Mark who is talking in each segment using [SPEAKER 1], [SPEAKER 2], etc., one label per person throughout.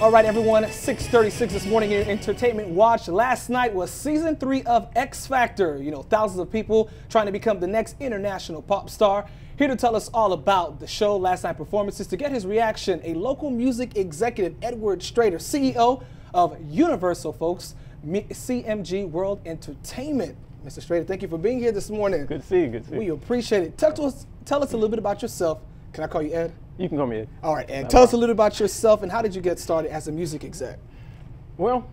[SPEAKER 1] All right, everyone, 6:36 this morning in Entertainment Watch. Last night was season 3 of X Factor. You know, thousands of people trying to become the next international pop star. Here to tell us all about the show, last night performances, to get his reaction, a local music executive, Edward Straiter, CEO of Universal, folks, CMG World Entertainment. Mr. Straiter, thank you for being here this morning.
[SPEAKER 2] Good to see you, good to see you.
[SPEAKER 1] We appreciate it. Tell us a little bit about yourself. Can I call you Ed?
[SPEAKER 2] You can call me Ed.
[SPEAKER 1] All right, Ed. Tell us a little about yourself and how did you get started as a music exec?
[SPEAKER 2] Well,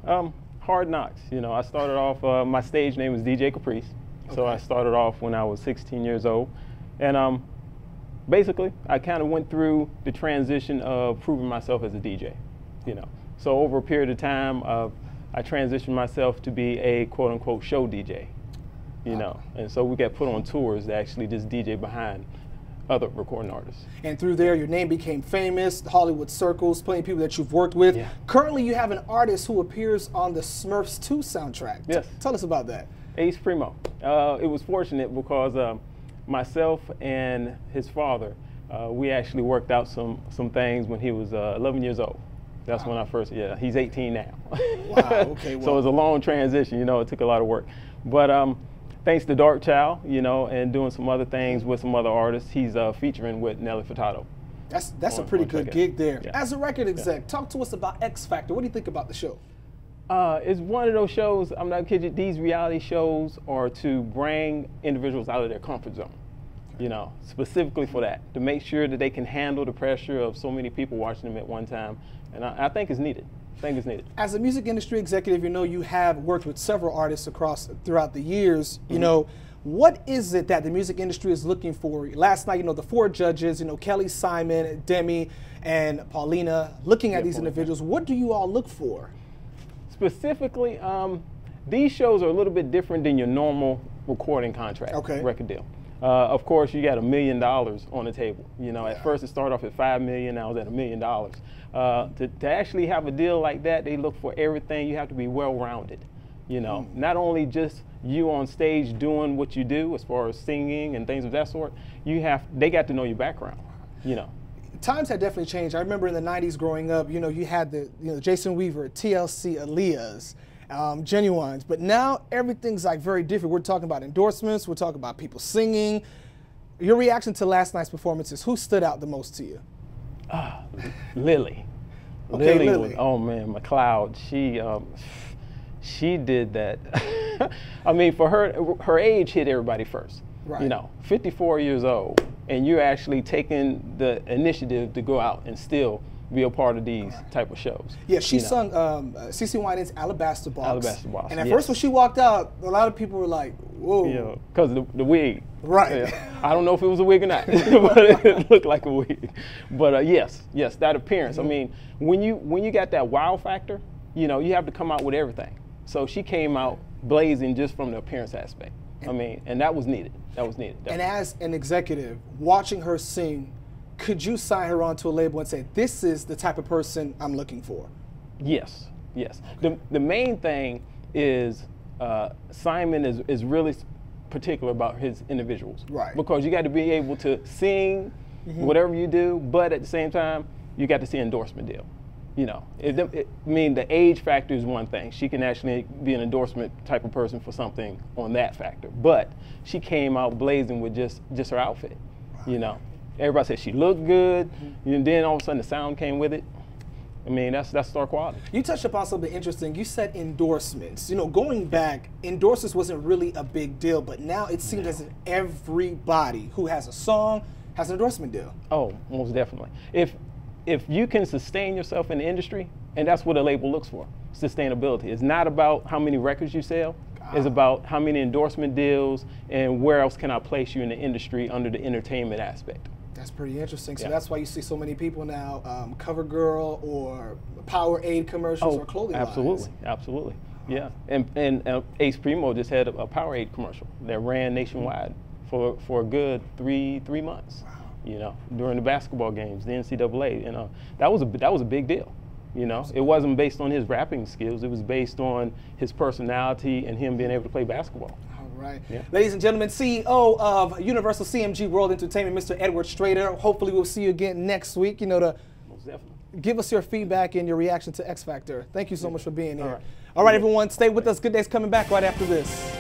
[SPEAKER 2] hard knocks. You know, I started off, my stage name was DJ Caprice. Okay. So I started off when I was 16 years old. And basically, I kind of went through the transition of proving myself as a DJ, you know. So over a period of time, I transitioned myself to be a quote-unquote show DJ, you know. And so we got put on tours to actually just DJ behind other recording artists. And
[SPEAKER 1] through there, your name became famous, Hollywood circles, plenty of people that you've worked with.
[SPEAKER 2] Yeah.
[SPEAKER 1] Currently, you have an artist who appears on the Smurfs 2 soundtrack.
[SPEAKER 2] Yes.
[SPEAKER 1] Tell us about that.
[SPEAKER 2] Ace Primo. It was fortunate because myself and his father, we actually worked out some things when he was 11 years old. That's when I first, he's 18 now.
[SPEAKER 1] Wow, okay. Well,
[SPEAKER 2] so it was a long transition, you know, it took a lot of work. But thanks to Dark Child, you know, and doing some other things with some other artists, he's featuring with Nelly Furtado.
[SPEAKER 1] That's a pretty good gig there.
[SPEAKER 2] Yeah.
[SPEAKER 1] As a record exec, talk to us about X Factor. What do you think about the show?
[SPEAKER 2] It's one of those shows, I'm not kidding you, these reality shows are to bring individuals out of their comfort zone, you know, specifically for that, to make sure that they can handle the pressure of so many people watching them at one time. And I think it's needed. As
[SPEAKER 1] a music industry executive, you know, you have worked with several artists throughout the years. You know, what is it that the music industry is looking for? Last night, you know, the 4 judges, you know, Kelly, Simon, Demi, and Paulina, looking at these individuals, what do you all look for?
[SPEAKER 2] Specifically, these shows are a little bit different than your normal recording contract, record deal. Of course, you got $1 million on the table. You know, at first it started off at $5 million, now it's at $1 million. To actually have a deal like that, they look for everything. You have to be well-rounded. You know, not only just you on stage doing what you do as far as singing and things of that sort. They got to know your background. You know.
[SPEAKER 1] Times have definitely changed. I remember in the '90s growing up, you know, you had the Jason Weaver, TLC, Aaliyah's, Genuines, but now everything's like very different. We're talking about endorsements. We're talking about people singing. Your reaction to last night's performances, who stood out the most to you?
[SPEAKER 2] Lily.
[SPEAKER 1] Okay,
[SPEAKER 2] Lily.
[SPEAKER 1] Lily.
[SPEAKER 2] Oh man, McLeod. She did that. I mean, for her age hit everybody first.
[SPEAKER 1] Right.
[SPEAKER 2] You know, 54 years old, and you're actually taking the initiative to go out and still be a part of these type of shows.
[SPEAKER 1] Yeah, she sung CeCe Winans' Alabaster Box.
[SPEAKER 2] Alabaster Box.
[SPEAKER 1] And at first when she walked out, a lot of people were like, whoa.
[SPEAKER 2] Yeah, because the wig.
[SPEAKER 1] Right.
[SPEAKER 2] Yeah. I don't know if it was a wig or not, but it looked like a wig. But yes, that appearance. I mean, when you got that wow factor, you know, you have to come out with everything. So she came out blazing just from the appearance aspect. I mean, and that was needed. Definitely.
[SPEAKER 1] And as an executive, watching her sing, could you sign her onto a label and say, this is the type of person I'm looking for?
[SPEAKER 2] Yes. Okay. The main thing is Simon is really particular about his individuals.
[SPEAKER 1] Right.
[SPEAKER 2] Because you got to be able to sing whatever you do, but at the same time, you got to see an endorsement deal. You know, I mean, the age factor is one thing. She can actually be an endorsement type of person for something on that factor. But she came out blazing with just her outfit, you know. Everybody said she looked good, and then all of a sudden the sound came with it. I mean, that's star quality.
[SPEAKER 1] You touched upon something interesting. You said endorsements. You know, going back, endorsements wasn't really a big deal, but now it seems as if everybody who has a song has an endorsement deal.
[SPEAKER 2] Oh, most definitely. If you can sustain yourself in the industry, and that's what a label looks for, sustainability. It's not about how many records you sell. It's about how many endorsement deals and where else can I place you in the industry under the entertainment aspect.
[SPEAKER 1] That's pretty interesting. So that's why you see so many people now, CoverGirl or Powerade commercials or clothing lines.
[SPEAKER 2] Absolutely. Yeah, and Ace Primo just had a Powerade commercial that ran nationwide for a good three months. Wow. You know, during the basketball games, the NCAA, you know, that was a big deal. You know, it wasn't based on his rapping skills. It was based on his personality and him being able to play basketball.
[SPEAKER 1] All right.
[SPEAKER 2] Yeah.
[SPEAKER 1] Ladies and gentlemen, CEO of UniversalCMG World Entertainment, Mr. Edward Straiter. Hopefully we'll see you again next week. You know,
[SPEAKER 2] Most definitely.
[SPEAKER 1] give us your feedback and your reaction to X Factor. Thank you so much for being here.
[SPEAKER 2] All right.
[SPEAKER 1] All right, everyone, stay with us. Good Day's coming back right after this.